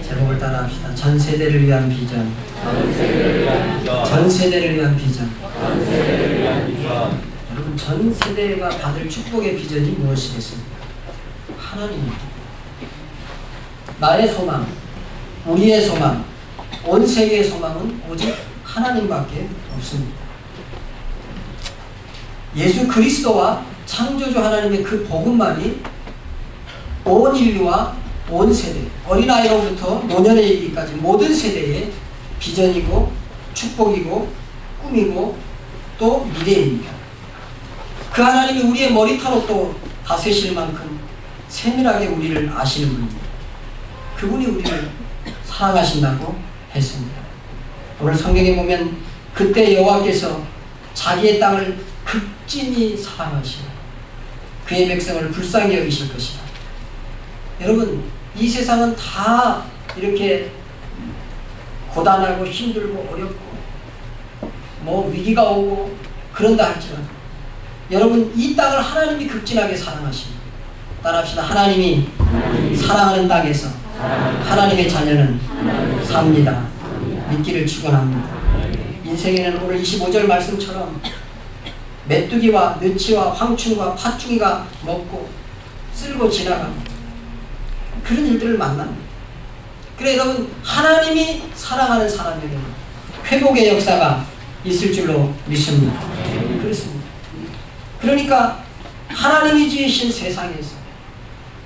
제목을 따라합시다. 전 세대를 위한 비전. 전 세대를 위한 비전. 여러분, 전 세대가 받을 축복의 비전이 무엇이겠습니까? 하나님입니다. 나의 소망, 우리의 소망, 온 세계의 소망은 오직 하나님밖에 없습니다. 예수 그리스도와 창조주 하나님의 그 복음만이 온 인류와 온 세대, 어린아이로부터 노년에 이르기까지 모든 세대의 비전이고 축복이고 꿈이고 또 미래입니다. 그 하나님이 우리의 머리털로 또 다스실 만큼 세밀하게 우리를 아시는 분입니다. 그분이 우리를 사랑하신다고 했습니다. 오늘 성경에 보면 그때 여호와께서 자기의 땅을 극진히 사랑하시고 그의 백성을 불쌍히 여기실 것이다. 여러분, 이 세상은 다 이렇게 고단하고 힘들고 어렵고 뭐 위기가 오고 그런다 할지라도 여러분, 이 땅을 하나님이 극진하게 사랑하십니다. 따라합시다. 하나님이 사랑하는 땅에서 하나님의 자녀는 삽니다. 믿기를 축원합니다. 인생에는 오늘 25절 말씀처럼 메뚜기와 느치와 황충과 팥죽이가 먹고 쓸고 지나갑니다. 그런 일들을 만납니다. 그래 여러분, 하나님이 사랑하는 사람에게는 회복의 역사가 있을 줄로 믿습니다. 그렇습니다. 그러니까 하나님이 지으신 세상에서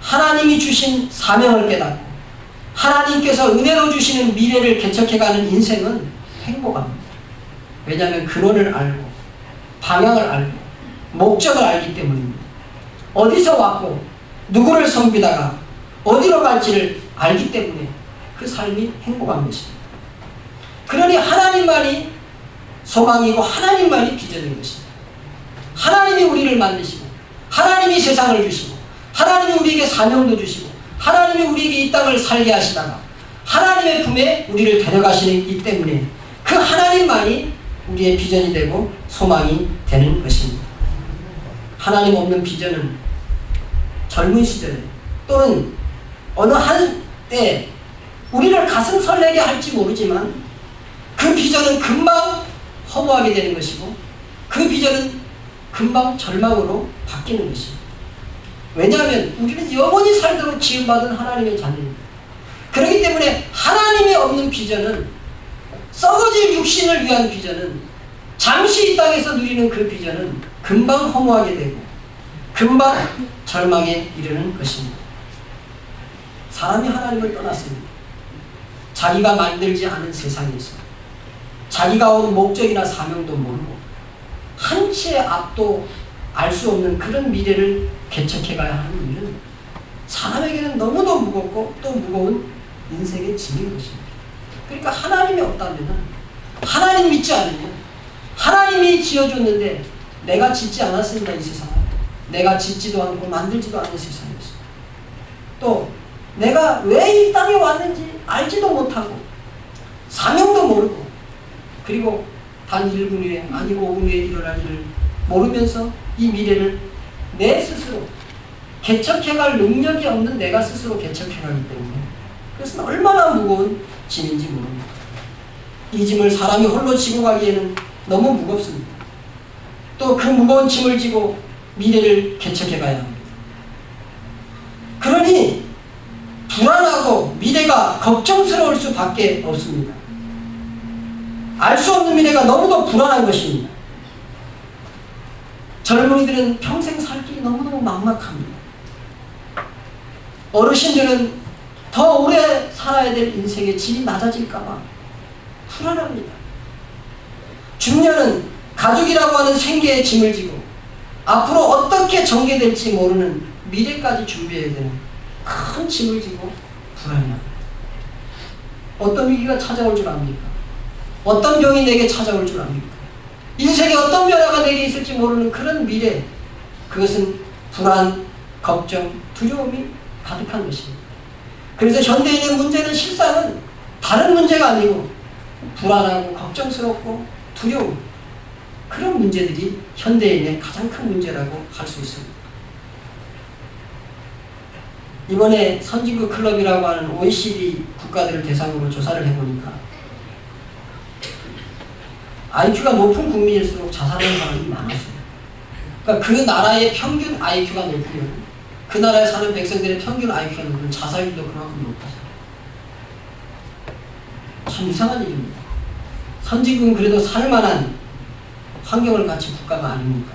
하나님이 주신 사명을 깨닫고 하나님께서 은혜로 주시는 미래를 개척해가는 인생은 행복합니다. 왜냐하면 근원을 알고 방향을 알고 목적을 알기 때문입니다. 어디서 왔고 누구를 섬기다가 어디로 갈지를 알기 때문에 그 삶이 행복한 것입니다. 그러니 하나님만이 소망이고 하나님만이 비전인 것입니다. 하나님이 우리를 만드시고 하나님이 세상을 주시고 하나님이 우리에게 사명도 주시고 하나님이 우리에게 이 땅을 살게 하시다가 하나님의 품에 우리를 데려가시기 때문에 그 하나님만이 우리의 비전이 되고 소망이 되는 것입니다. 하나님 없는 비전은 젊은 시절에 또는 어느 한때 우리를 가슴 설레게 할지 모르지만 그 비전은 금방 허무하게 되는 것이고 그 비전은 금방 절망으로 바뀌는 것입니다. 왜냐하면 우리는 영원히 살도록 지음받은 하나님의 자녀입니다. 그렇기 때문에 하나님이 없는 비전은, 썩어질 육신을 위한 비전은, 잠시 이 땅에서 누리는 그 비전은 금방 허무하게 되고 금방 절망에 이르는 것입니다. 사람이 하나님을 떠났습니다. 자기가 만들지 않은 세상에서 자기가 온 목적이나 사명도 모르고 한치의 앞도 알 수 없는 그런 미래를 개척해가야 하는 일은 사람에게는 너무도 무겁고 또 무거운 인생의 짐인 것입니다. 그러니까 하나님이 없다면, 하나님 믿지 않으면, 하나님이 지어줬는데 내가 짓지 않았습니다. 이 세상은 내가 짓지도 않고 만들지도 않는 세상이었습니다. 또 내가 왜 이 땅에 왔는지 알지도 못하고 사명도 모르고 그리고 단 1분 후에 아니고 5분 후에 일어날 일을 모르면서 이 미래를 내 스스로 개척해갈 능력이 없는 내가 스스로 개척해가기 때문에 그것은 얼마나 무거운 짐인지 모릅니다. 이 짐을 사람이 홀로 지고 가기에는 너무 무겁습니다. 또 그 무거운 짐을 지고 미래를 개척해가야 합니다. 그러니 불안하고 미래가 걱정스러울 수밖에 없습니다. 알 수 없는 미래가 너무도 불안한 것입니다. 젊은이들은 평생 살 길이 너무너무 막막합니다. 어르신들은 더 오래 살아야 될 인생의 질이 낮아질까봐 불안합니다. 중년은 가족이라고 하는 생계의 짐을 지고 앞으로 어떻게 전개될지 모르는 미래까지 준비해야 되는 큰 짐을 지고 불안해합니다. 어떤 위기가 찾아올 줄 압니까? 어떤 병이 내게 찾아올 줄 압니까? 인생에 어떤 변화가 내게 있을지 모르는 그런 미래, 그것은 불안, 걱정, 두려움이 가득한 것입니다. 그래서 현대인의 문제는 실상은 다른 문제가 아니고 불안하고 걱정스럽고 두려움, 그런 문제들이 현대인의 가장 큰 문제라고 할 수 있습니다. 이번에 선진국 클럽이라고 하는 OECD 국가들을 대상으로 조사를 해보니까 IQ가 높은 국민일수록 자살하는 사람이 많았어요. 그러니까 그 나라의 평균 IQ가 높으면 그 나라에 사는 백성들의 평균 IQ가 높으면 자살률도 그만큼 높아요. 참 이상한 일입니다. 선진국은 그래도 살만한 환경을 갖춘 국가가 아닙니까?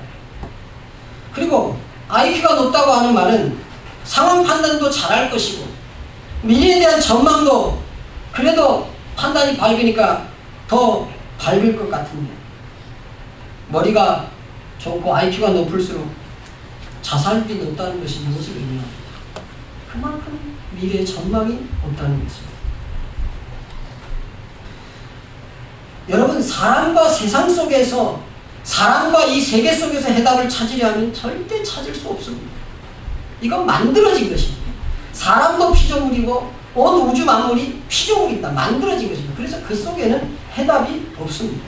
그리고 IQ가 높다고 하는 말은 상황 판단도 잘할 것이고 미래에 대한 전망도 그래도 판단이 밝으니까 더 밝을 것 같은데 머리가 좋고 IQ가 높을수록 자살률이 높다는 것이 무엇을 의미합니까? 그만큼 미래의 전망이 없다는 것입니다. 여러분, 사람과 세상 속에서, 사람과 이 세계 속에서 해답을 찾으려 하면 절대 찾을 수 없습니다. 이건 만들어진 것입니다. 사람도 피조물이고 온 우주 만물이 피조물이다. 만들어진 것입니다. 그래서 그 속에는 해답이 없습니다.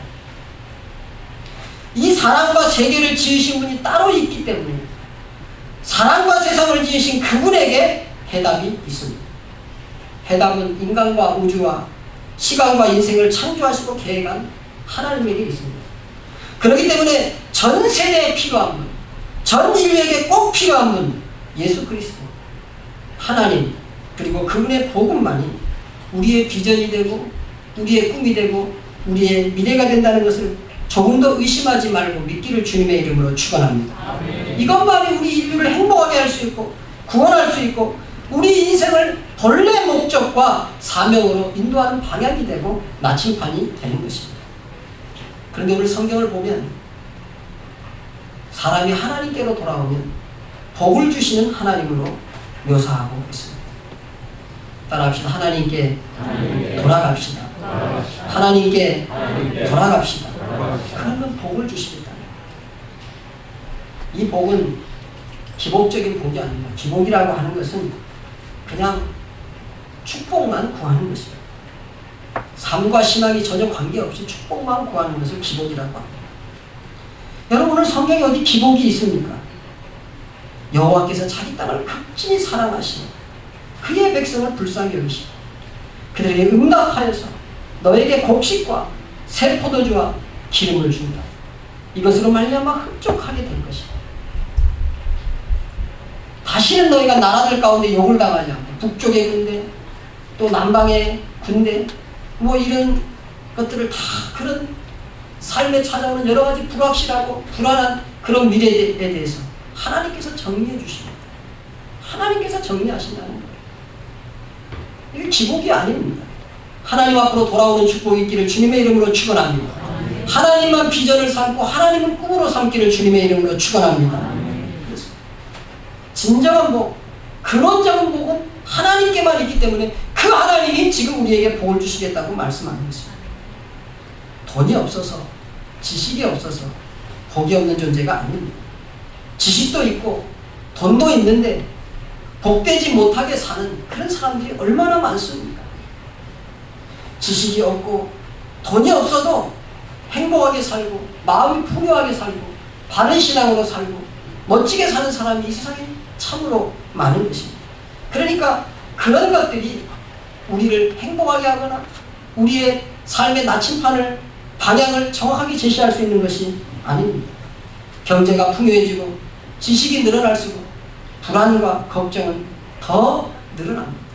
이 사람과 세계를 지으신 분이 따로 있기 때문에 사람과 세상을 지으신 그분에게 해답이 있습니다. 해답은 인간과 우주와 시간과 인생을 창조하시고 계획한 하나님에게 있습니다. 그렇기 때문에 전 세대에 필요한 분, 전 인류에게 꼭 필요한 분, 예수 그리스도, 하나님, 그리고 그분의 복음만이 우리의 비전이 되고 우리의 꿈이 되고 우리의 미래가 된다는 것을 조금 더 의심하지 말고 믿기를 주님의 이름으로 축원합니다. 이것만이 우리 인류를 행복하게 할 수 있고 구원할 수 있고 우리 인생을 본래 목적과 사명으로 인도하는 방향이 되고 나침판이 되는 것입니다. 그런데 오늘 성경을 보면 사람이 하나님께로 돌아오면 복을 주시는 하나님으로 묘사하고 있습니다. 따라합시다. 하나님께 돌아갑시다. 하나님께 돌아갑시다. 그러면 복을 주시겠다. 이 복은 기복적인 복이 아닙니다. 기복이라고 하는 것은 그냥 축복만 구하는 것입니다. 삶과 신앙이 전혀 관계없이 축복만 구하는 것을 기복이라고 합니다. 여러분, 오늘 성경에 어디 기복이 있습니까? 여호와께서 자기 땅을 극진히 사랑하시고 그의 백성을 불쌍히 여기시고 그들에게 응답하여서 너에게 곡식과 새 포도주와 기름을 준다. 이것으로 말미암아 흡족하게 될 것이다. 다시는 너희가 나라들 가운데 욕을 당하지 않고 북쪽의 군대 또 남방의 군대 뭐 이런 것들을 다 그런 삶에 찾아오는 여러 가지 불확실하고 불안한 그런 미래에 대해서 하나님께서 정리해 주십니다. 하나님께서 정리하신다는 거예요. 이게 기복이 아닙니다. 하나님 앞으로 돌아오는 축복이 있기를 주님의 이름으로 축원합니다. 하나님만 비전을 삼고 하나님은 꿈으로 삼기를 주님의 이름으로 축원합니다. 진정한 복, 근원적인 복은 하나님께만 있기 때문에 그 하나님이 지금 우리에게 복을 주시겠다고 말씀하는 것입니다. 돈이 없어서, 지식이 없어서 복이 없는 존재가 아닙니다. 지식도 있고 돈도 있는데 복되지 못하게 사는 그런 사람들이 얼마나 많습니까? 지식이 없고 돈이 없어도 행복하게 살고 마음이 풍요하게 살고 바른 신앙으로 살고 멋지게 사는 사람이 이 세상에 참으로 많은 것입니다. 그러니까 그런 것들이 우리를 행복하게 하거나 우리의 삶의 나침판을 방향을 정확하게 제시할 수 있는 것이 아닙니다. 경제가 풍요해지고 지식이 늘어날수록 불안과 걱정은 더 늘어납니다.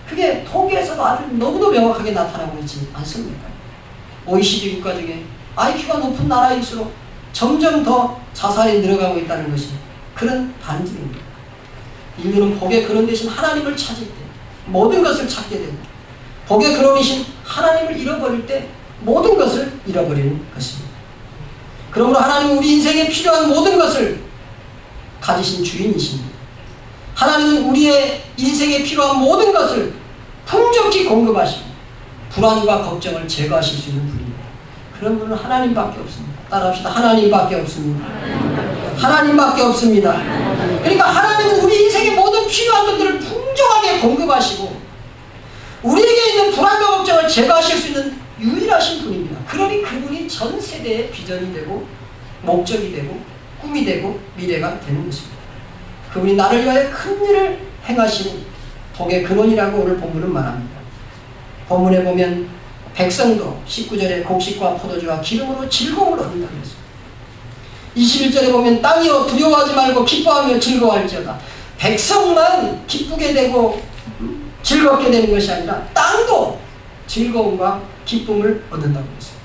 그게 통계에서도 아주 너무도 명확하게 나타나고 있지 않습니까? OECD 국가 중에 IQ가 높은 나라일수록 점점 더 자살이 늘어가고 있다는 것이 그런 반증입니다. 인류는 복의 근원 대신 하나님을 찾을 때 모든 것을 찾게 되고 복의 근원이신 하나님을 잃어버릴 때 모든 것을 잃어버리는 것입니다. 그러므로 하나님은 우리 인생에 필요한 모든 것을 가지신 주인이십니다. 하나님은 우리의 인생에 필요한 모든 것을 풍족히 공급하시고 불안과 걱정을 제거하실 수 있는 분입니다. 그런 분은 하나님밖에 없습니다. 따라합시다. 하나님밖에 없습니다. 하나님밖에 없습니다. 그러니까 하나님은 우리 인생의 모든 필요한 것들을 풍족하게 공급하시고 우리에게 있는 불안과 걱정을 제거하실 수 있는 유일하신 분입니다. 그러니 그분이 전 세대의 비전이 되고 목적이 되고 꿈이 되고 미래가 되는 것입니다. 그분이 나를 위하여 큰 일을 행하시는 복의 근원이라고 오늘 본문은 말합니다. 본문에 보면 백성도 19절에 곡식과 포도주와 기름으로 즐거움을 얻는다고 했습니다. 21절에 보면 땅이여 두려워하지 말고 기뻐하며 즐거워할지어다. 백성만 기쁘게 되고 즐겁게 되는 것이 아니라 땅도 즐거움과 기쁨을 얻는다고 했습니다.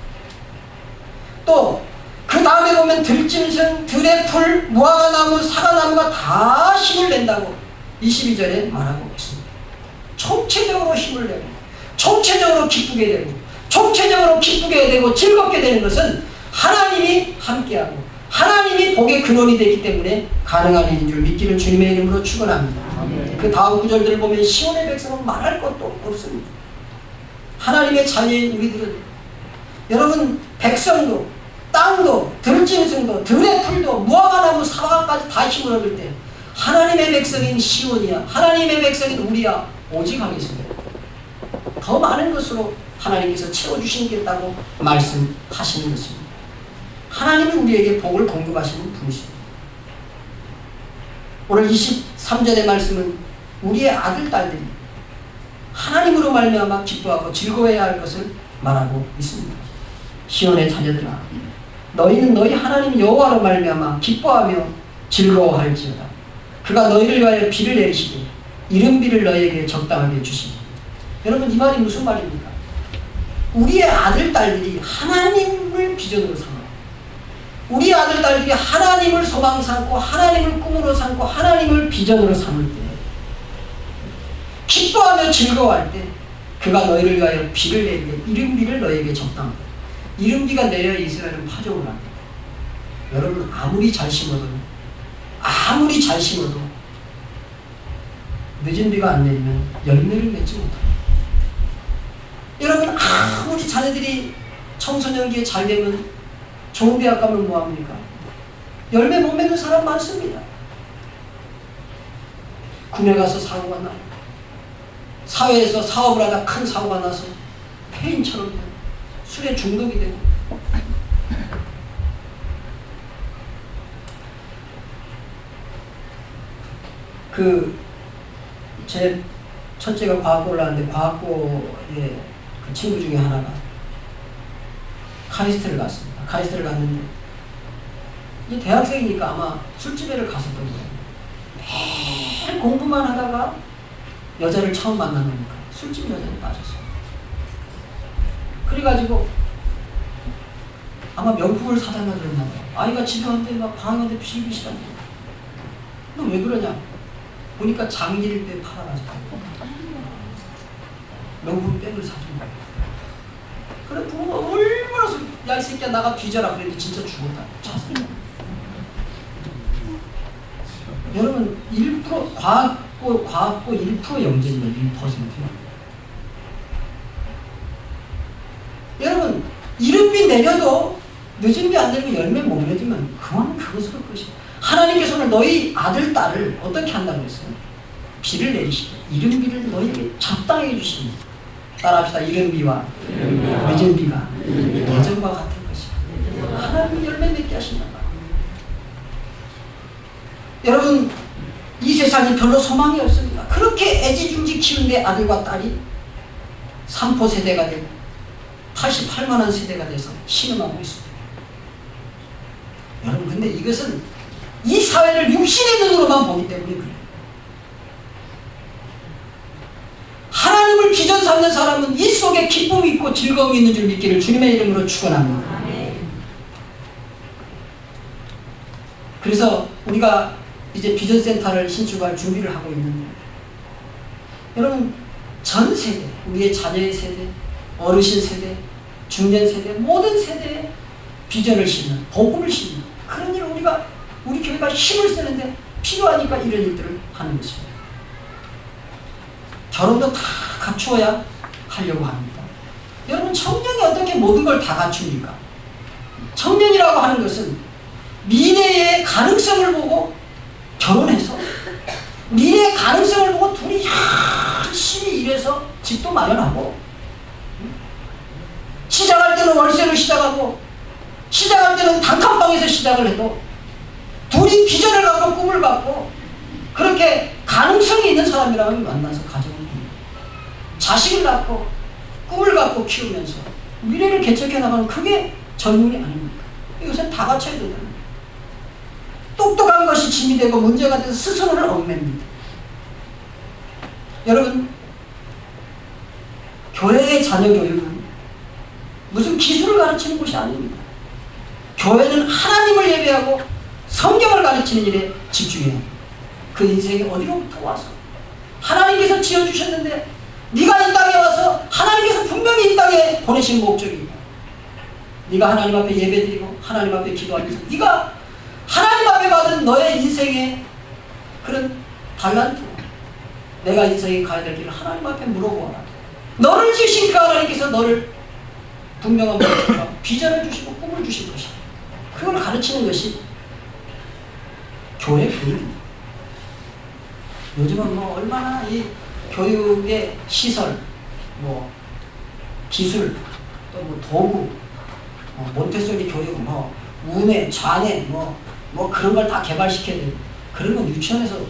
또 그 다음에 보면 들짐승, 들의 풀, 무화과나무, 사과나무가 다 힘을 낸다고 22절에 말하고 있습니다. 총체적으로 힘을 내고 총체적으로 기쁘게 되고 총체적으로 기쁘게 되고 즐겁게 되는 것은 하나님이 함께하고 하나님이 복의 근원이 되기 때문에 가능한 일인 줄 믿기를 주님의 이름으로 축원합니다. 그 다음 구절들을 보면 시온의 백성은 말할 것도 없습니다. 하나님의 자녀인 우리들은 여러분 백성도 땅도 들짐승도 들의 풀도 무화과나무 사과까지 다 힘을 얻을 때 하나님의 백성인 시온이야 하나님의 백성인 우리야 오직 하겠습니다. 더 많은 것으로 하나님께서 채워주시겠다고 말씀하시는 것입니다. 하나님은 우리에게 복을 공급하시는 분이십니다. 오늘 23절의 말씀은 우리의 아들 딸들이 하나님으로 말미암아 기뻐하고 즐거워해야 할 것을 말하고 있습니다. 시온의 자녀들아 너희는 너희 하나님 여호와로 말미암아 기뻐하며 즐거워할지어다. 그가 너희를 위하여 비를 내리시되 이른비를 너희에게 적당하게 주시니. 여러분 이 말이 무슨 말입니까? 우리의 아들 딸들이 하나님을 비전으로 삼아 우리 아들 딸들이 하나님을 소망 삼고 하나님을 꿈으로 삼고 하나님을 비전으로 삼을 때 기뻐하며 즐거워할 때 그가 너희를 위하여 비를 내리되 이른비를 너희에게 적당하다. 이른비가 내려 이스라엘은 파종을 합니다. 여러분 아무리 잘 심어도 늦은 비가 안 내리면 열매를 맺지 못합니다. 여러분 아무리 자녀들이 청소년기에 잘 되면 좋은 대학 가면 뭐합니까? 열매 못 맺는 사람 많습니다. 군에 가서 사고가 나고 사회에서 사업을 하다 큰 사고가 나서 폐인처럼 되고 술에 중독이 되고 제 첫째가 과학고를 나왔는데 과학고의 그 친구 중에 하나가 카리스트를 갔습니다. 카리스트를 갔는데 이 대학생이니까 아마 술집에를 갔었던 거예요. 매일 공부만 하다가 여자를 처음 만나니까 술집 여자에 빠졌어요. 그래가지고 아마 명품을 사달라 그랬나 봐요. 아이가 집에 왔는데 막 방황한데 비실비실한데 너 왜 그러냐? 보니까 장기일 때 팔아가지고 명품 백을 사준 거예요. 그래 부모가 얼마나 야 이 새끼야 나가 뒤져라 그랬는데 진짜 죽었다. 여러분 1% 과학고 1% 영재입니다. 1%요. 여러분 이른비 내려도 늦은 비 안 내리면 열매 못 맺으면 그만 그것으로 끝이에요. 하나님께서 오늘 너희 아들 딸을 어떻게 한다고 했어요? 비를 내리시고 이른비를 너희에게 적당히 해주십니다. 따라합시다. 이른비와 늦은 비가 예전과 같을 것이다. 하나님이 열매 맺게 하신다. 여러분 이 세상이 별로 소망이 없습니다. 그렇게 애지중지 키우는데 아들과 딸이 3포 세대가 되고 88만원 세대가 돼서 신음하고 있습니다. 여러분 근데 이것은 이 사회를 육신의 눈으로만 보기 때문에 그래요. 하나님을 비전 삼는 사람은 이 속에 기쁨이 있고 즐거움이 있는 줄 믿기를 주님의 이름으로 축원합니다. 그래서 우리가 이제 비전센터를 신축할 준비를 하고 있는데 여러분 전 세대, 우리의 자녀의 세대, 어르신 세대, 중년 세대, 모든 세대에 비전을 심는, 복음을 심는 그런 일을 우리 교회가 힘을 쓰는데 필요하니까 이런 일들을 하는 것입니다. 결혼도 다 갖추어야 하려고 합니다. 여러분 청년이 어떻게 모든 걸 다 갖춥니까? 청년이라고 하는 것은 미래의 가능성을 보고 결혼해서 미래의 가능성을 보고 둘이 열심히 일해서 집도 마련하고 시작할 때는 월세로 시작하고 시작할 때는 단칸방에서 시작을 해도 둘이 비전을 갖고 꿈을 갖고 그렇게 가능성이 있는 사람이라면 만나서 가정을 꾸립니다. 자식을 낳고 꿈을 갖고 키우면서 미래를 개척해 나가는 그게 젊은이 아닙니까? 이것은 다 갖춰야 된다는 거예요. 똑똑한 것이 짐이 되고 문제가 돼서 스스로를 얽맵니다. 여러분, 교회의 자녀 교육은 무슨 기술을 가르치는 곳이 아닙니다. 교회는 하나님을 예배하고 성경을 가르치는 일에 집중해야 합니다. 그 인생이 어디로부터 와서 하나님께서 지어주셨는데 네가 이 땅에 와서 하나님께서 분명히 이 땅에 보내신 목적이 있다. 네가 하나님 앞에 예배드리고 하나님 앞에 기도하면서 네가 하나님 앞에 받은 너의 인생의 그런 달란트, 내가 인생에 가야 될 길을 하나님 앞에 물어보아라. 너를 지으신 그 하나님께서 너를 분명한 목적과 비전을 주시고 꿈을 주신 것이다. 그걸 가르치는 것이 교회 교육입니다. 요즘은 뭐 얼마나 이 교육의 시설, 뭐 기술, 또 뭐 도구, 몬테소리 교육, 뭐 우뇌, 좌뇌, 뭐 그런 걸 다 개발시켜야 돼. 그런 건 유치원에서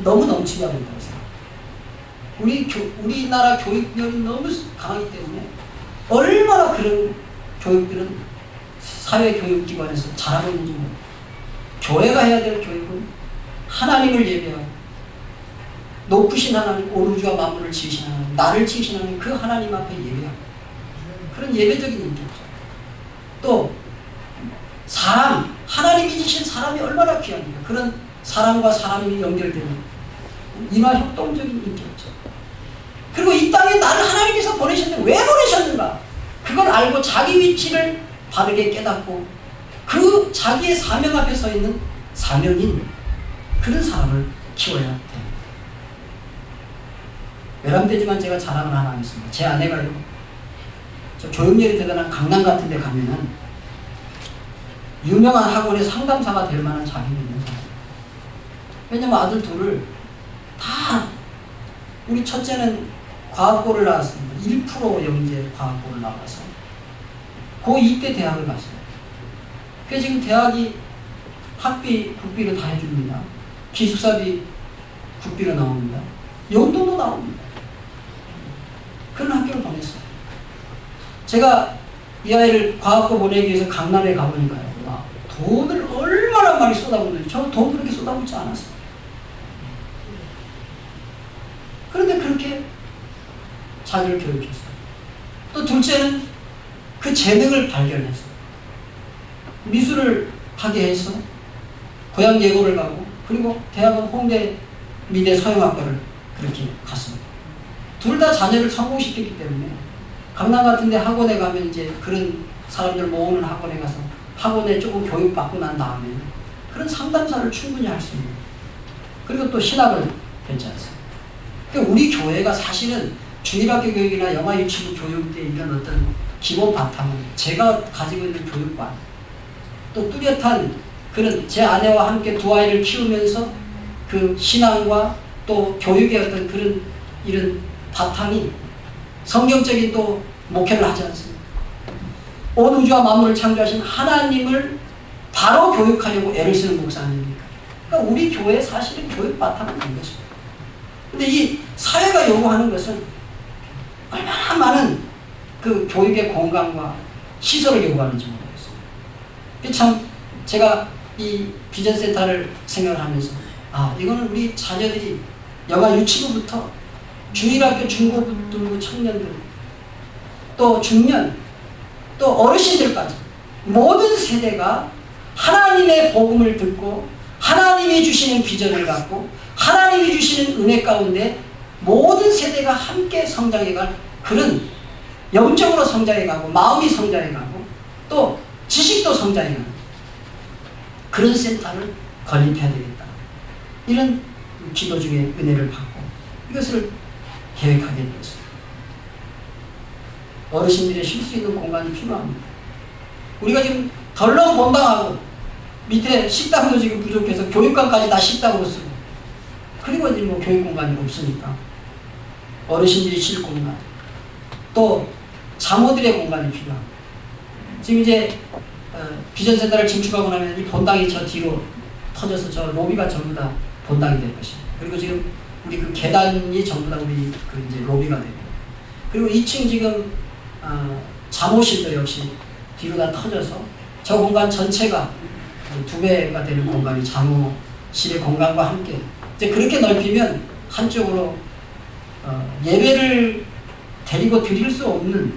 너무 넘치게 된다고 생각해요. 우리나라 교육열이 너무 강하기 때문에 얼마나 그런 교육들은 사회교육기관에서 잘하고 있는지 모르겠어요. 교회가 해야 될 교육은 하나님을 예배하고 높으신 하나님, 온 우주와 만물을 지으신 하나님, 나를 지으신 하나님, 그 하나님 앞에 예배하고 그런 예배적인 인격죠. 또 사람, 하나님이 지으신 사람이 얼마나 귀합니까? 그런 사람과 사람이 연결되는 인화협동적인 인격죠. 그리고 이 땅에 나를 하나님께서 보내셨는데 왜 보내셨는가? 그걸 알고 자기 위치를 바르게 깨닫고 그 자기의 사명 앞에 서 있는 사명인 그런 사람을 키워야 됩니다. 외람되지만 제가 자랑을 하나 하겠습니다. 제 아내가요, 저 교육열이 대단한 강남 같은 데 가면은 유명한 학원의 상담사가 될 만한 자격이 있는 사람. 왜냐면 아들 둘을 다, 우리 첫째는 과학고를 나왔습니다. 1% 영재 과학고를 나와서 고2 때 대학을 갔어요. 그래서 지금 대학이 학비, 국비를 다 해줍니다. 기숙사비, 국비로 나옵니다. 용돈도 나옵니다. 그런 학교를 보냈어요. 제가 이 아이를 과학고 보내기 위해서 강남에 가보니까요, 돈을 얼마나 많이 쏟아붓는지. 저는 돈 그렇게 쏟아붓지 않았어요. 그런데 그렇게 자기를 교육했어요. 또 둘째는 그 재능을 발견했어요. 미술을 하게 해서 고향 예고를 가고, 그리고 대학은 홍대 미대 서영학과를 그렇게 갔습니다. 둘 다 자녀를 성공시켰기 때문에 강남 같은 데 학원에 가면 이제 그런 사람들 모으는 학원에 가서 학원에 조금 교육받고 난 다음에 그런 상담사를 충분히 할 수 있는, 그리고 또 신학을 배지 않습니다. 그러니까 우리 교회가 사실은 주일학교 교육이나 영아유치부 교육 때 이런 어떤 기본 바탕은 제가 가지고 있는 교육관, 또 뚜렷한 그런 제 아내와 함께 두 아이를 키우면서 그 신앙과 또 교육의 어떤 그런 이런 바탕이 성경적인 또 목회를 하지 않습니다. 온 우주와 만물을 창조하신 하나님을 바로 교육하려고 애를 쓰는 목사 아닙니까? 그러니까 우리 교회 사실은 교육 바탕은 된 것입니다. 근데 이 사회가 요구하는 것은 얼마나 많은 그 교육의 공간과 시설을 요구하는지 모르겠어요. 참 제가 이 비전센터를 생각을 하면서 이거는 우리 자녀들이 영아 유치부부터 주일학교 중고등부 청년들, 또 중년, 또 어르신들까지 모든 세대가 하나님의 복음을 듣고 하나님이 주시는 비전을 갖고 하나님이 주시는 은혜 가운데 모든 세대가 함께 성장해갈 그런, 영적으로 성장해가고 마음이 성장해가고 또 지식도 성장해가는 그런 센터를 건립해야 되겠다. 이런 기도 중에 은혜를 받고 이것을 계획하게 되었습니다. 어르신들이 쉴 수 있는 공간이 필요합니다. 우리가 지금 덜렁 본당하고 밑에 식당도 지금 부족해서 교육관까지 다 식당으로 쓰고, 그리고 이제 뭐 교육 공간이 없으니까 어르신들이 쉴 공간, 또 장모들의 공간이 필요합니다. 지금 이제 비전센터를 증축하고 나면 이 본당이 저 뒤로 터져서 저 로비가 전부 다 본당이 될 것입니다. 그리고 지금 우리 그 계단이 전부 다 우리 그 이제 로비가 되고, 그리고 2층 지금 잠옷실도 역시 뒤로 다 터져서 저 공간 전체가 2배가 되는 공간이 잠옷실의 공간과 함께 이제 그렇게 넓히면 한쪽으로 예배를 데리고 드릴 수 없는,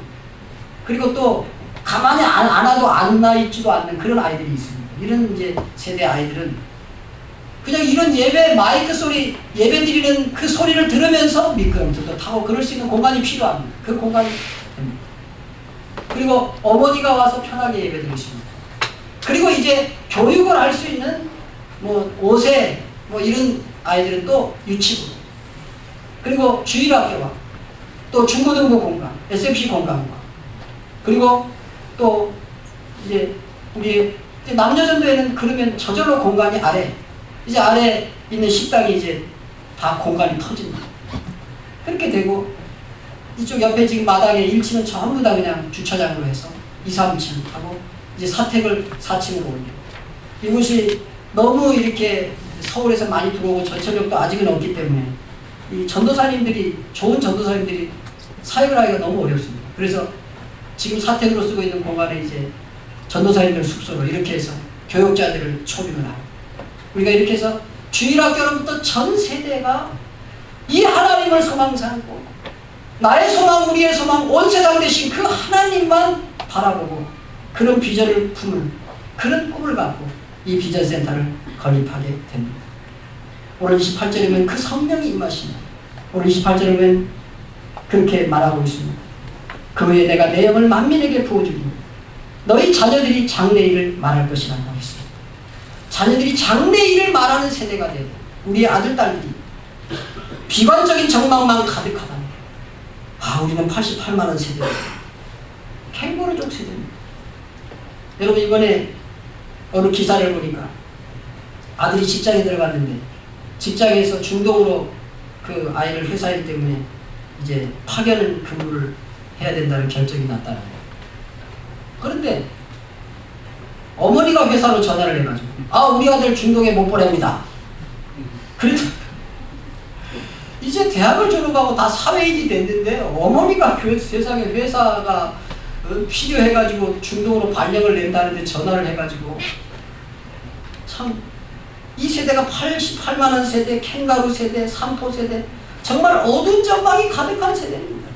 그리고 또 가만히 안 와도 안 나 있지도 않는 그런 아이들이 있습니다. 이런 이제 세대 아이들은 그냥 이런 예배 마이크 소리, 예배 드리는 그 소리를 들으면서 미끄럼틀도 타고 그럴 수 있는 공간이 필요합니다. 그 공간이 됩니다. 그리고 어머니가 와서 편하게 예배 드리십니다. 그리고 이제 교육을 할 수 있는 뭐 5세 뭐 이런 아이들은 또 유치부, 그리고 주일학교와 또 중고등부 공간, SFC 공간과, 그리고 또 이제 우리 이제 남녀전도에는 그러면 저절로 공간이 이제 아래 있는 식당이 이제 다 공간이 터집니다. 그렇게 되고 이쪽 옆에 지금 마당에 1층은 전부 다 그냥 주차장으로 해서 2, 3층 하고 이제 사택을 4층으로 올리고, 이곳이 너무 이렇게 서울에서 많이 들어오고 전철역도 아직은 없기 때문에 이 전도사님들이, 좋은 전도사님들이 사역을 하기가 너무 어렵습니다. 그래서 지금 사택으로 쓰고 있는 공간에 이제 전도사님들 숙소로 이렇게 해서 교육자들을 초빙을 하고, 우리가 이렇게 해서 주일학교로부터 전 세대가 이 하나님을 소망 삼고 나의 소망, 우리의 소망, 온 세상 되신 그 하나님만 바라보고 그런 비전을 품은, 그런 꿈을 갖고 이 비전센터를 건립하게 됩니다. 오늘 28절에 보면 그 성령이 임하시니, 오늘 28절에 보면 그렇게 말하고 있습니다. 그 후에 내가 내 영을 만민에게 부어주리니 너희 자녀들이 장래일을 말할 것이라고 했습니다. 자녀들이 장래일을 말하는 세대가 되고 우리의 아들, 딸들이 비관적인 정망만 가득하다. 우리는 88만원 세대, 캥거루족 세대입니다. 여러분, 이번에 어느 기사를 보니까 아들이 직장에 들어갔는데 직장에서 중독으로 그 아이를 회사이기 때문에 이제 파견을 근무를 해야 된다는 결정이 났다는 거예요. 그런데 어머니가 회사로 전화를 해가지고 우리 아들 중독에 못 보냅니다. 그래도 이제 대학을 졸업하고 다 사회인이 됐는데 어머니가 세상에 회사가 필요해가지고 중독으로 발령을 낸다는데 전화를 해가지고, 참 이 세대가 88만원 세대, 캥거루 세대, 삼포 세대, 정말 어두운 전망이 가득한 세대입니다.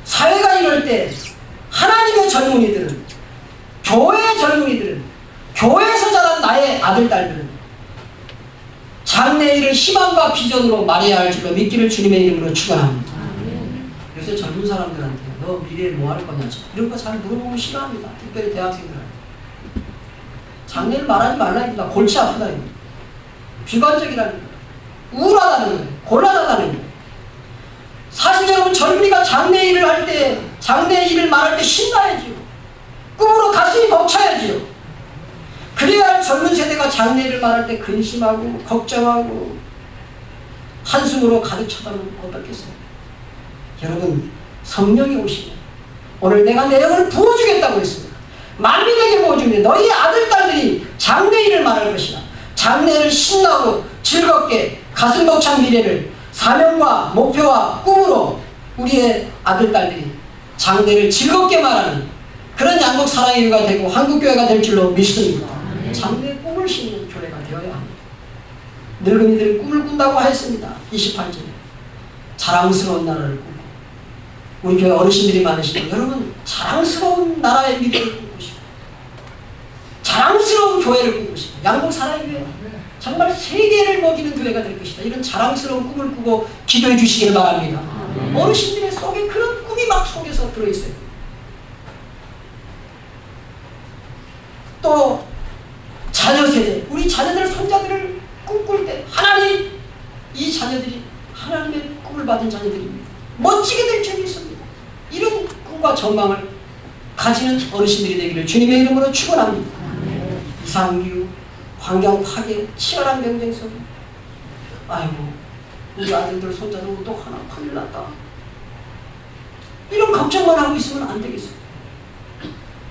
사회가 이럴 때 하나님의 젊은이들은, 교회의 젊은이들은, 교회에서 자란 나의 아들, 딸들은 장래일을 희망과 비전으로 말해야 할 줄로 믿기를 주님의 이름으로 축원합니다. 요새 젊은 사람들한테 너 미래에 뭐 할 거냐, 이런 거 잘 물어보면 싫어합니다. 특별히 대학생들한테. 장래를 말하지 말라입니다. 골치 아프다입니다. 비관적이라는 거예요. 우울하다는 거예요. 곤란하다는 거예요. 사실 여러분, 젊은이가 장래일을 할 때, 장래일을 말할 때 신나야지요. 꿈으로 가슴이 벅차야지요. 그래야 젊은 세대가 장래일을 말할 때 근심하고 걱정하고 한숨으로 가득 쳐다보면 어떻겠어요? 여러분, 성령이 오시면 오늘 내가 내 영을 부어주겠다고 했습니다. 만민에게 부어주는데 너희 아들, 딸들이 장래일을 말할 것이다. 장래를 신나고 즐겁게 가슴 벅찬 미래를 사명과 목표와 꿈으로 우리의 아들, 딸들이 장래를 즐겁게 말하는 그런 양국 사랑의 교회가 되고 한국교회가 될 줄로 믿습니다. 장래 꿈을 심는 교회가 되어야 합니다. 늙은이들이 꿈을 꾼다고 하였습니다. 28절에 자랑스러운 나라를 꾸고, 우리 교회 어르신들이 많으시고 여러분, 자랑스러운 나라의 미래를 꾸고 싶어요. 자랑스러운 교회를 꾸고 싶어요. 양국 사랑의 교회, 정말 세계를 먹이는 교회가 될 것이다. 이런 자랑스러운 꿈을 꾸고 기도해 주시기를 바랍니다. 어르신들의 속에 그런 꿈이 막 속에서 들어있어요. 또 자녀 세대, 우리 자녀들, 손자들을 꿈꿀 때 하나님, 이 자녀들이 하나님의 꿈을 받은 자녀들입니다. 멋지게 될 줄이 있습니다. 이런 꿈과 전망을 가지는 어르신들이 되기를 주님의 이름으로 축원합니다. 이상기후, 환경 파괴, 치열한 경쟁 속에 아이고, 우리 아들들, 손자들 또 하나 큰일 났다. 이런 걱정만 하고 있으면 안 되겠어요.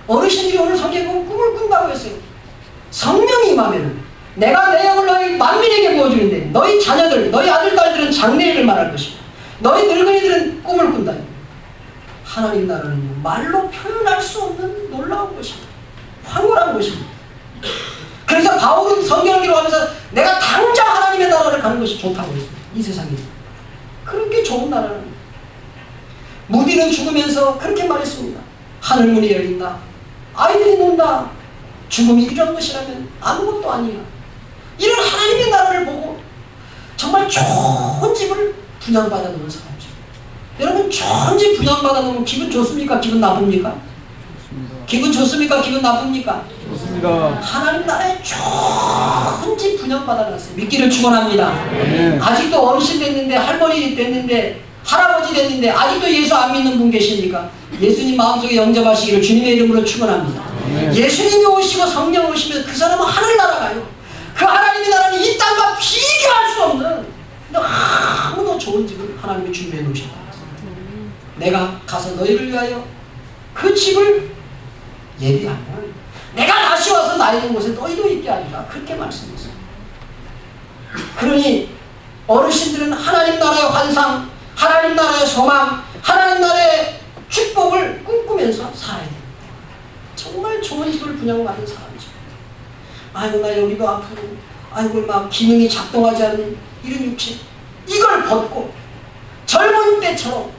어르신들이 오늘 성경에 보면 꿈을 꾼다고 했어요. 성령이 임하면 내가 내 영을 너희 만민에게 부어주는데 너희 자녀들, 너희 아들, 딸들은 장래일을 말할 것이고 너희 늙은이들은 꿈을 꾼다. 하나님 나라는 말로 표현할 수 없는 놀라운 것입니다. 황홀한 것입니다. 그래서 바울은 성경을 기록하면서 내가 당장 하나님의 나라를 가는 것이 좋다고 했습니다. 이 세상에. 그렇게 좋은 나라는 무디는 죽으면서 그렇게 말했습니다. 하늘문이 열린다. 아이들이 논다. 죽음이 이런 것이라면 아무것도 아니야. 이런 하나님의 나라를 보고 정말 좋은 집을 분양받아 놓은 사람이죠. 여러분 좋은 집 분양받아 놓으면 기분 좋습니까? 기분 나쁩니까? 좋습니다. 기분 좋습니까? 기분 나쁩니까? 좋습니다. 하나님 나라에 좋은 집 분양받아 놨어요. 믿기를 축원합니다. 네. 아직도 어르신 됐는데 할머니 됐는데 할아버지 됐는데 아직도 예수 안 믿는 분 계십니까? 예수님 마음속에 영접하시기를 주님의 이름으로 축원합니다. 네. 예수님이 오시고 성령 오시면 그 사람은 하늘나라 가요. 그 하나님의 나라는 이 땅과 비교할 수 없는 너무도 좋은 집을 하나님이 준비해 놓으셨다. 내가 가서 너희를 위하여 그 집을 예비하면 내가 다시 와서 나 있는 곳에 너희도 있게 하리라. 그렇게 말씀했어요. 그러니 어르신들은 하나님 나라의 환상, 하나님 나라의 소망, 하나님 나라의 축복을 꿈꾸면서 살아야 됩니다. 정말 좋은 집을 분양받은 사람이죠. 아이고 나 여기도 아프고 아이고 막 기능이 작동하지 않는 이런 육체, 이걸 벗고 젊은 때처럼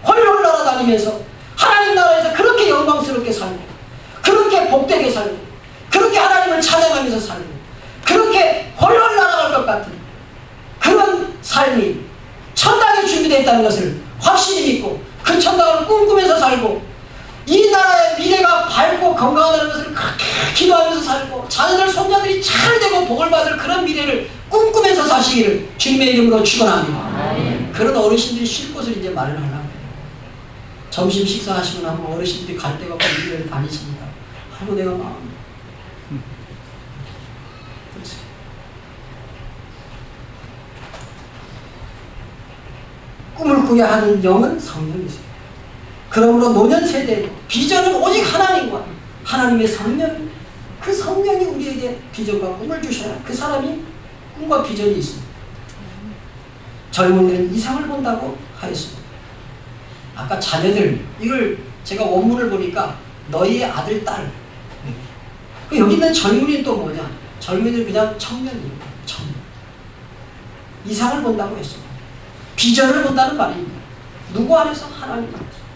홀홀 날아다니면서 하나님 나라에서 그렇게 영광스럽게 살고 그렇게 복되게 살고 그렇게 하나님을 찬양하면서 살고 그렇게 홀홀 날아갈 것 같은 그런 삶이 천당에 준비되어 있다는 것을 확실히 믿고 그 천당을 꿈꾸면서 살고 이 나라의 미래가 밝고 건강하다는 것을 그렇게 기도하면서 살고 자녀들 손자들이 잘 되고 복을 받을 그런 미래를 꿈꾸면서 사시기를 주님의 이름으로 축원합니다. 그런 어르신들이 쉴 곳을 이제 마련하려고 해요. 점심 식사하시고 나면 어르신들이 갈 데가 없고 이를 다니십니다. 아이고 내가 마음 그렇죠. 꿈을 꾸게 하는 영은 성령이세요. 그러므로 노년 세대 비전은 오직 하나님과 하나님의 성령, 그 성령이 우리에게 비전과 꿈을 주셔야 그 사람이 꿈과 비전이 있습니다. 젊은이들은 이상을 본다고 하였습니다. 아까 자녀들, 이걸 제가 원문을 보니까 너희의 아들, 딸. 여기 있는 젊은이는 또 뭐냐? 젊은이는 그냥 청년입니다. 청년. 이상을 본다고 했습니다. 비전을 본다는 말입니다. 누구 안에서? 하나님 안에서.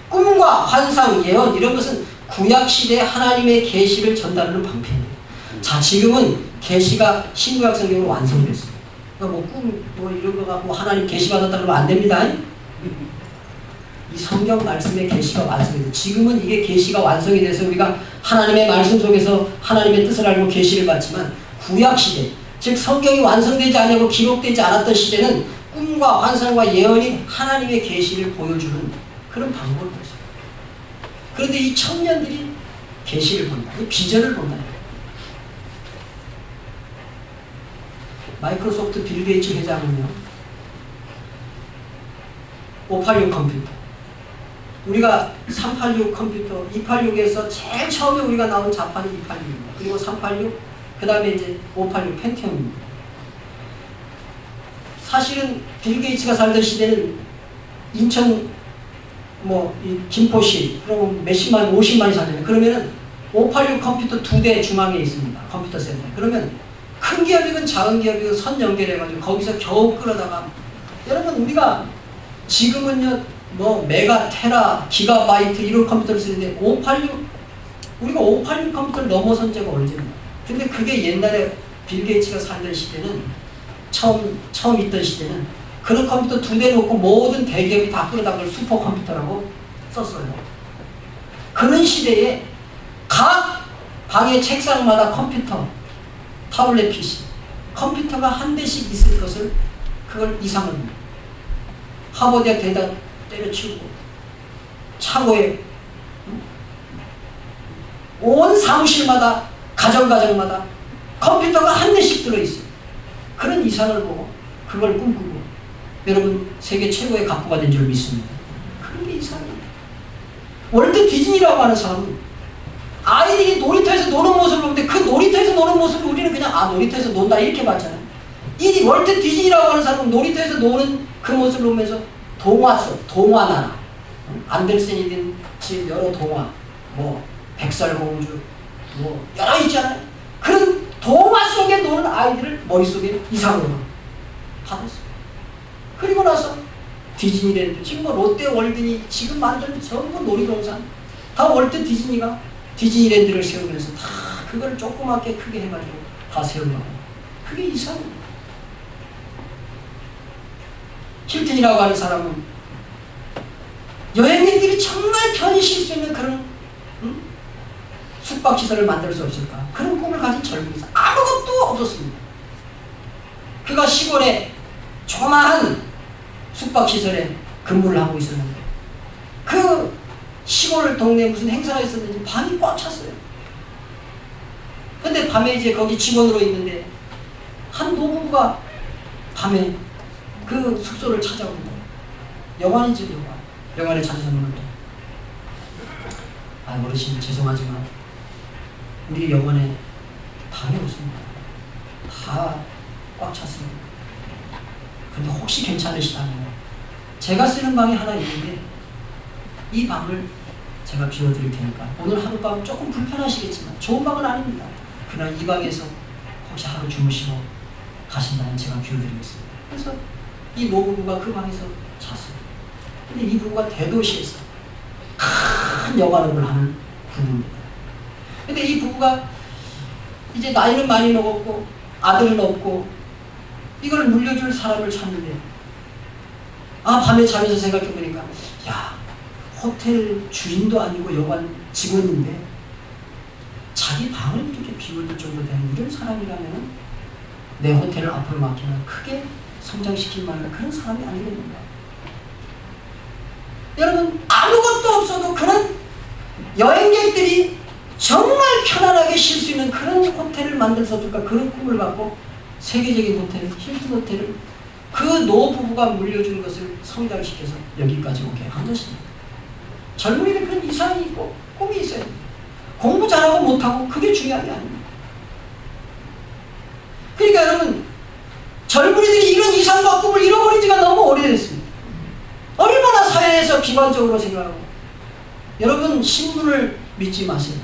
꿈과 환상, 예언 이런 것은 구약시대에 하나님의 계시를 전달하는 방편입니다. 자, 지금은 계시가 신구약 성경으로 완성됐어요. 그러니까 뭐 꿈, 뭐 이런 거 갖고 하나님 계시 받았다 그러면 안 됩니다. 이 성경 말씀의 계시가 완성이 돼요. 지금은 이게 계시가 완성이 돼서 우리가 하나님의 말씀 속에서 하나님의 뜻을 알고 계시를 받지만 구약시대, 즉 성경이 완성되지 않고 기록되지 않았던 시대는 꿈과 환상과 예언이 하나님의 계시를 보여주는 그런 방법이었어요. 그런데 이 청년들이 계시를 본다. 이 비전을 본다. 마이크로소프트 빌 게이츠 회장은요. 586 컴퓨터. 우리가 386 컴퓨터, 286에서 제일 처음에 우리가 나온 자판이 286입니다. 그리고 386, 그 다음에 이제 586 펜티엄입니다. 사실은 빌 게이츠가 살던 시대는 인천 이 김포시 그러면 몇십만, 50만이 살잖아요. 그러면은 586 컴퓨터 2대 중앙에 있습니다. 컴퓨터 센터. 그러면 큰 기업이건 작은 기업이건 선 연결해가지고 거기서 겨우 끌어다가 여러분 우리가 지금은요 메가, 테라, 기가바이트 이런 컴퓨터를 쓰는데 586 우리가 586 컴퓨터를 넘어선 적은 언제입니까? 근데 그게 옛날에 빌 게이츠가 살던 시대는 처음 있던 시대는 그런 컴퓨터 2대 놓고 모든 대기업이 다 끌어다 걸 슈퍼컴퓨터라고 썼어요. 그런 시대에 각 방의 책상마다 컴퓨터, 타블렛 PC, 컴퓨터가 한 대씩 있을 것을 그걸 이상을 하버드에 대다 때려치우고 차고에 온 사무실마다 가정마다 컴퓨터가 한 대씩 들어있어요. 그런 이상을 보고 그걸 꿈꾸고 여러분 세계 최고의 가구가 된 줄 믿습니다. 그런 게 이상합니다. 월트 디즈니라고 하는 사람은 아이들이 놀이터에서 노는 모습을 보는데 그 놀이터에서 노는 모습을 우리는 그냥 아 놀이터에서 논다 이렇게 봤잖아요. 이 월트 디즈니라고 하는 사람은 놀이터에서 노는 그 모습을 보면서 동화 속, 동화 나라, 안델센이든 지금 여러 동화, 뭐 백설공주, 뭐 여러 있잖아요. 그런 동화 속에 노는 아이들을 머릿속에 이상으로 받았어요. 그리고 나서 디즈니랜드, 지금 뭐 롯데월드니 지금 만드는 전부 놀이동산 다 월트 디즈니가 디즈니랜드를 세우면서 다 그걸 조그맣게 크게 해가지고 다 세우려고. 그게 이상해요. 힐튼이라고 하는 사람은 여행객들이 정말 편히 쉴 수 있는 그런 숙박시설을 만들 수 없을까? 그런 꿈을 가진 젊은이사 아무것도 없었습니다. 그가 시골에 조그마한 숙박시설에 근무를 하고 있었는데 그 시골 동네에 무슨 행사가 있었는지 방이 꽉 찼어요. 근데 밤에 이제 거기 직원으로 있는데 한 노부부가 밤에 그 숙소를 찾아온 거예요. 여관이죠, 여관. 여관에 찾아서 오는데 아 어르신 죄송하지만 우리 여관에 방이 없습니다. 다 꽉 찼습니다. 근데 혹시 괜찮으시다면 제가 쓰는 방이 하나 있는데 이 방을 제가 비워드릴 테니까 오늘 하룻밤 조금 불편하시겠지만 좋은 방은 아닙니다. 그러나 이 방에서 혹시 하루 주무시고 가신다면 제가 비워드리겠습니다. 그래서 이 노부부가 그 방에서 잤어요. 근데 이 부부가 대도시에서 큰 여관업을 하는 부부입니다. 근데 이 부부가 이제 나이는 많이 먹었고 아들은 없고 이걸 물려줄 사람을 찾는데 아 밤에 자면서 생각해보니까 야 호텔 주인도 아니고 여관 직원인데 자기 방을 이렇게 비워줄 정도 되는 이런 사람이라면 내 호텔을 앞으로 맡기면 크게 성장시킬 만한 그런 사람이 아니겠는가. 여러분 아무것도 없어도 그런 여행객들이 정말 편안하게 쉴 수 있는 그런 호텔을 만들어서 줄까 그런 꿈을 갖고 세계적인 호텔, 힐튼 호텔을 그 노부부가 물려준 것을 성장시켜서 여기까지 오게 한 것입니다. 젊은이들 그런 이상이 있고 꿈이 있어요. 공부 잘하고 못하고 그게 중요한 게 아닙니다. 그러니까 여러분 젊은이들이 이런 이상과 꿈을 잃어버린 지가 너무 오래됐습니다. 얼마나 사회에서 비관적으로 생각하고 여러분 신문을 믿지 마세요.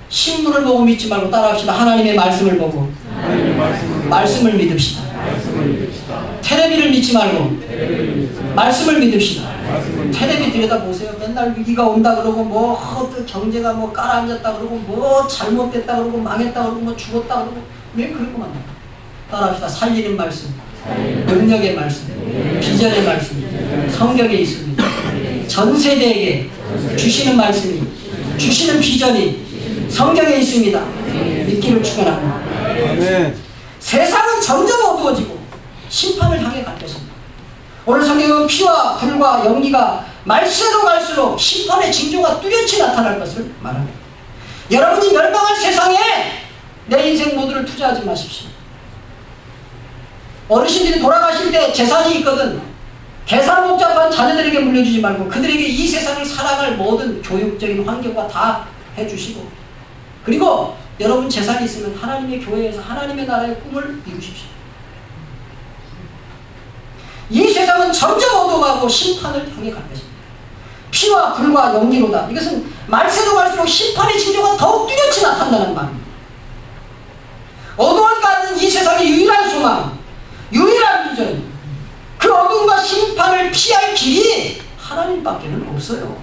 신문을 보고 믿지 말고 따라합시다. 하나님의 말씀을 보고 말씀을 믿읍시다. 텔레비를 믿지 말고 말씀을 믿읍시다. 텔레비 들여다보세요. 맨날 위기가 온다 그러고 뭐 경제가 뭐 깔아앉았다 그러고 뭐 잘못됐다 그러고 망했다 그러고 뭐 죽었다 그러고 왜 그런 것만 나와요. 따라합시다. 살리는 말씀, 능력의 말씀, 비전의 말씀, 성경에 있습니다. 전 세대에게 주시는 말씀이, 주시는 비전이 성경에 있습니다. 믿기를 축원합니다. 네. 세상은 점점 어두워지고 심판을 향해 갈 것입니다. 오늘 성경은 피와 불과 연기가 말세로 갈수록 심판의 징조가 뚜렷이 나타날 것을 말합니다. 여러분이 멸망할 세상에 내 인생 모두를 투자하지 마십시오. 어르신들이 돌아가실 때 재산이 있거든. 계산 복잡한 자녀들에게 물려주지 말고 그들에게 이 세상을 살아갈 모든 교육적인 환경과 다 해주시고 그리고 여러분 재산이 있으면 하나님의 교회에서 하나님의 나라의 꿈을 이루십시오. 이 세상은 점점 어두워가고 심판을 향해 갈 것입니다. 피와 불과 연기로다. 이것은 말세로 갈수록 심판의 징조가 더욱 뚜렷이 나타난다는 말입니다. 어두워가는 이 세상의 유일한 소망, 유일한 비전, 그 어둠과 심판을 피할 길이 하나님밖에는 없어요.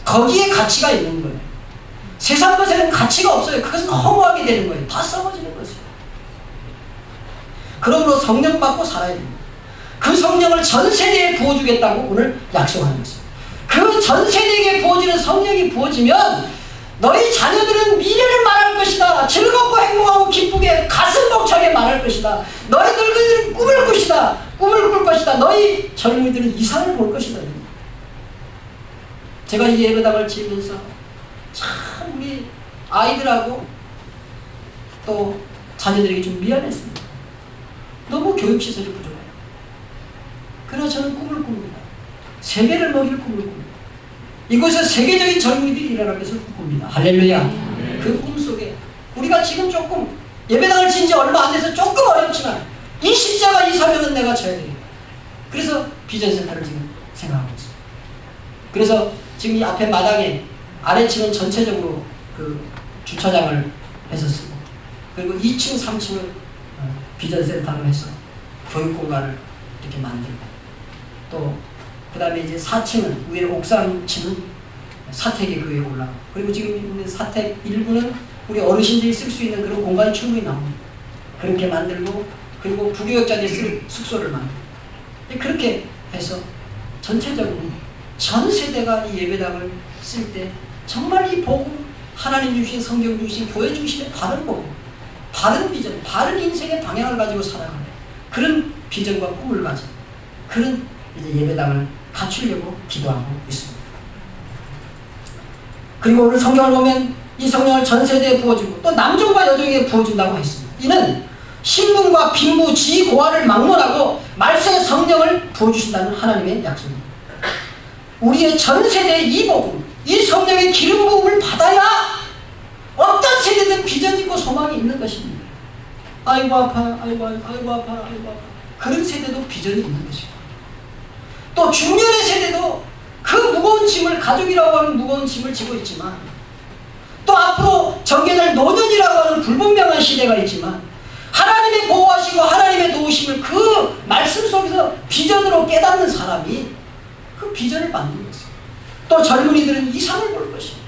거기에 가치가 있는 거예요. 세상 것에는 가치가 없어요. 그것은 허무하게 되는 거예요. 다 썩어지는 것이에요. 그러므로 성령 받고 살아야 됩니다. 그 성령을 전 세대에 부어주겠다고 오늘 약속하는 것입니다. 그 전 세대에게 부어지는 성령이 부어지면 너희 자녀들은 미래를 말할 것이다. 즐겁고 행복하고 기쁘게 가슴 벅차게 말할 것이다. 너희 늙은이들은 꿈을 꿀 것이다. 꿈을 꿀 것이다. 너희 젊은이들은 이상을 볼 것이다. 제가 이 예배당을 지으면서 참 우리 아이들하고 또 자녀들에게 좀 미안했습니다. 너무 교육시설이 부족해요. 그러나 저는 꿈을 꿉니다. 세계를 먹일 꿈을 꿉니다. 이곳에서 세계적인 젊은이들이 일어날 것을 봅니다. 할렐루야. 그 꿈속에 우리가 지금 조금 예배당을 진 지 얼마 안 돼서 조금 어렵지만 이 십자가 이 사명은 내가 져야 돼요. 그래서 비전센터를 지금 생각하고 있습니다. 그래서 지금 이 앞에 마당에 아래층은 전체적으로 그 주차장을 해서 쓰고, 그리고 2층, 3층을 비전센터로 해서 교육공간을 이렇게 만들고, 또 그 다음에 이제 4층은 위에 옥상층은 사택이 그 위에 올라가고, 그리고 지금 있는 사택 일부는 우리 어르신들이 쓸 수 있는 그런 공간이 충분히 나옵니다. 그렇게 만들고, 그리고 부교역자들이 쓸 숙소를 만들고, 그렇게 해서 전체적으로 전 세대가 이 예배당을 쓸 때 정말 이 복음, 하나님 주신, 성경 주신, 교회 주신의 바른 복음, 바른 비전, 바른 인생의 방향을 가지고 살아가는 그런 비전과 꿈을 가진 그런 이제 예배당을 갖추려고 기도하고 있습니다. 그리고 오늘 성경을 보면 이 성령을 전 세대에 부어주고 또 남종과 여종에게 부어준다고 했습니다. 이는 신분과 빈부, 지위, 고하를 막론하고 말씀의 성령을 부어주신다는 하나님의 약속입니다. 우리의 전 세대의 이 복음, 이 성령의 기름 부음을 받아야 어떤 세대든 비전이 있고 소망이 있는 것입니다. 아이고 아파, 아이고 아파, 아이고 아파, 아이고 아파. 그런 세대도 비전이 있는 것입니다. 또 중년의 세대도 그 무거운 짐을, 가족이라고 하는 무거운 짐을 지고 있지만, 또 앞으로 전개될 노년이라고 하는 불분명한 시대가 있지만, 하나님의 보호하시고 하나님의 도우심을 그 말씀 속에서 비전으로 깨닫는 사람이 그 비전을 받는 것입니다. 또 젊은이들은 이상을 볼 것입니다.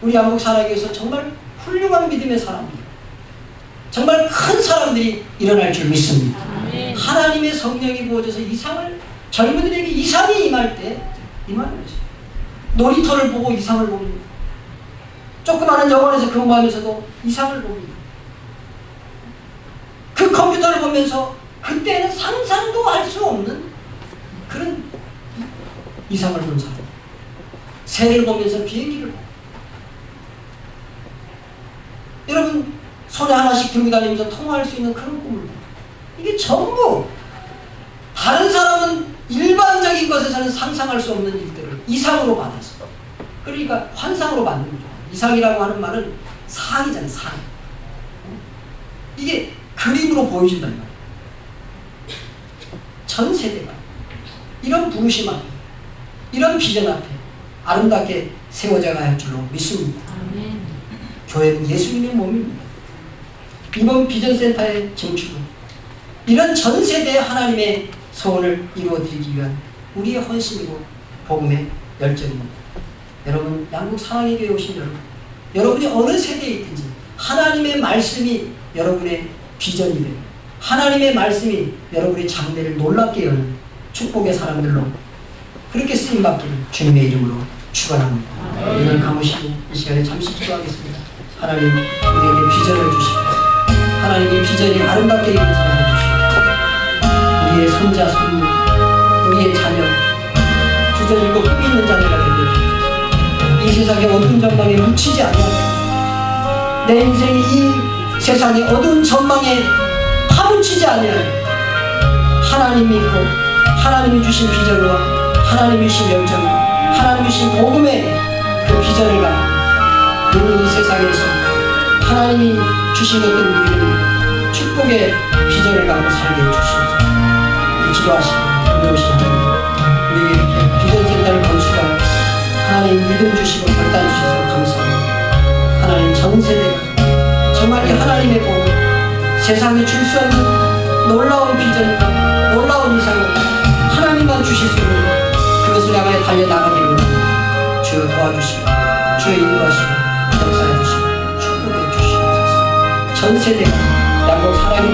우리 한국 살아가기 위해서 정말 훌륭한 믿음의 사람이에요. 정말 큰 사람들이 일어날 줄 믿습니다. 하나님의 성령이 부어져서 이상을, 젊은이들에게 이상이 임할 때 임하는 것입니다. 놀이터를 보고 이상을 봅니다. 조그마한 영화관에서 근무하면서도 이상을 봅니다. 그 컴퓨터를 보면서 그때는 상상도 할 수 없는 그런 이상을 본 사람. 새를 보면서 비행기를 보고. 여러분, 손에 하나씩 들고 다니면서 통화할 수 있는 그런 꿈을 보고. 이게 전부 다른 사람은 일반적인 것에서는 상상할 수 없는 일들을 이상으로 받아서, 그러니까 환상으로 받는 거죠. 이상이라고 하는 말은 상이잖아요. 상. 이게 그림으로 보여준다는 거예요. 전 세대가 이런 부르심 앞에, 이런 비전 앞에 아름답게 세워져야 할 줄로 믿습니다. 아멘. 교회는 예수님의 몸입니다. 이번 비전센터의 증축은 이런 전 세대의 하나님의 소원을 이루어드리기 위한 우리의 헌신이고 복음의 열정입니다. 여러분, 양국 사랑의 교회에 오신 여러분, 여러분이 어느 세대에 있든지 하나님의 말씀이 여러분의 비전이 되고 하나님의 말씀이 여러분의 장래를 놀랍게 여는 축복의 사람들로 그렇게 쓰임받기를 주님의 이름으로 축원합니다. 오늘 감으시고 이 시간에 잠시 기도하겠습니다. 하나님, 우리에게 비전을 주시고 하나님의 비전이 아름답게 이루어지게 해주시고 우리의 손자, 손녀, 우리의 자녀, 주저리고 꿈이 있는 자녀가 되게 해주시고 이 세상의 어두운 전망에 묻히지 않아 내 인생이 이 세상의 어두운 전망에 파묻히지 않아요. 하나님 믿고 하나님이 주신 비전과 하나님이 주신 열정, 하나님이 주신 복음의 그 비전을 가지고 우리 이 세상에서 하나님이 주신 어떤 우리는 축복의 비전을 갖고 살게 해주시옵소서. 기도하시고 기도하신 하나님, 우리에게 이렇게 비전센터를 건축하고 하나님 믿음 주시고 결단 주셔서 감사합니다. 하나님, 전 세대가 정말 이 하나님의 복음, 세상에 줄 수 없는 놀라운 비전과 놀라운 이상을 하나님만 주실 수 있는 그것을 향하여 달려나가기를 원합니다. 주여 도와주시고 주여 인도하시고 역사해 주시고 축복해 주시옵소서. 전 세대가 양국 사랑의